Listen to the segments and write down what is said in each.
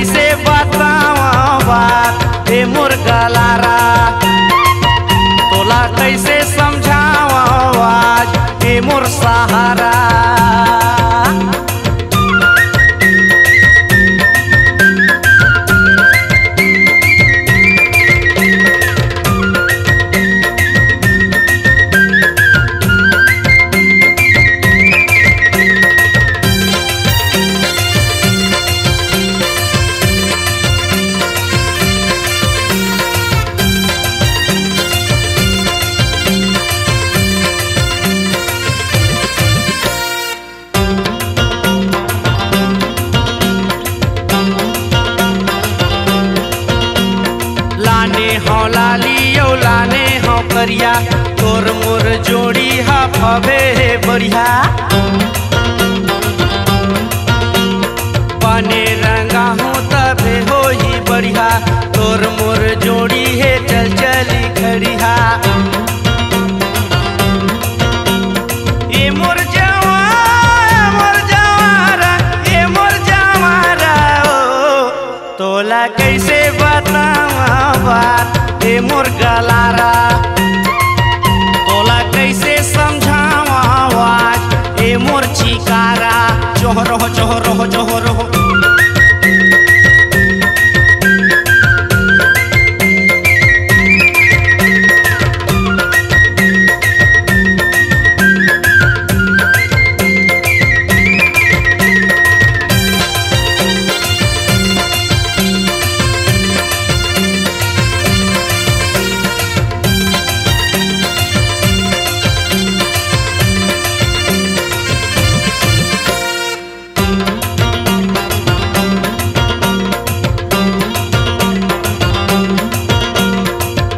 कैसे बतावा बात ए मोर गलारा, तोला कैसे समझावा आज ए मोर सहारा। लाने हो करिया तोर मोर जोड़ी हा फबे बढ़िया, बने रंगा हूँ तबे हो ही बढ़िया, तोर मोर जोड़ी है चल चली खड़िया। ए मोर जवारा ए मोर जवारा ओ, तोला कैसे बतावा बात ए मोर गलारा, तोला कैसे समझावा आज ए मोर चिकारा। जोहरो जोहरो जोहरो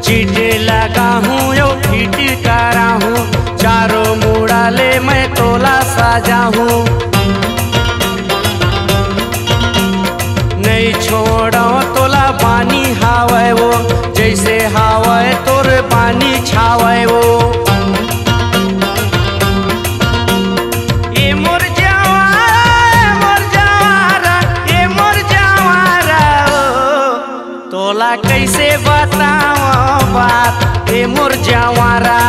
चीटे लगा हूँ यो फिट करा हूँ, चारों मुड़ा ले मैं तोला साजा हूँ। नहीं छोड़ो तोला पानी हावे वो, जैसे हावे तोर पानी छावे वो। ए मोर जवारा ओ, तोला कैसे बतावा बात ए मोर जवारा,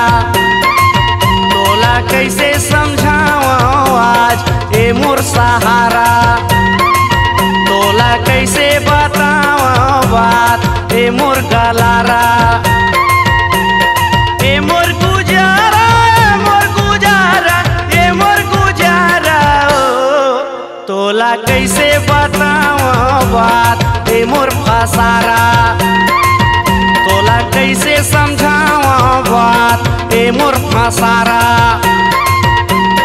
तोला कैसे समझावा आज ए मोर सहारा। तोला कैसे बतावा बात ए मोर गलारा, ए मोर गुजारा ए मोर गुजारा ए मोर गुजारा ओ, तोला कैसे बतावा बात ए मोर फसारा। तोला कैसे समझावा बात ए मोर फसारा,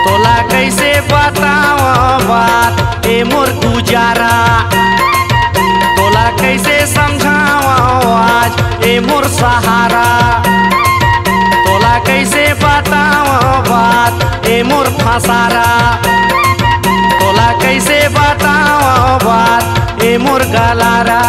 तोला कैसे बतावा बात ए मोर गुजारा। तोला कैसे समझावा आज ए मोर सहारा, तोला कैसे बतावा बात ए मोर फसारा। तोला कैसे बतावा बात ए मोर गलारा।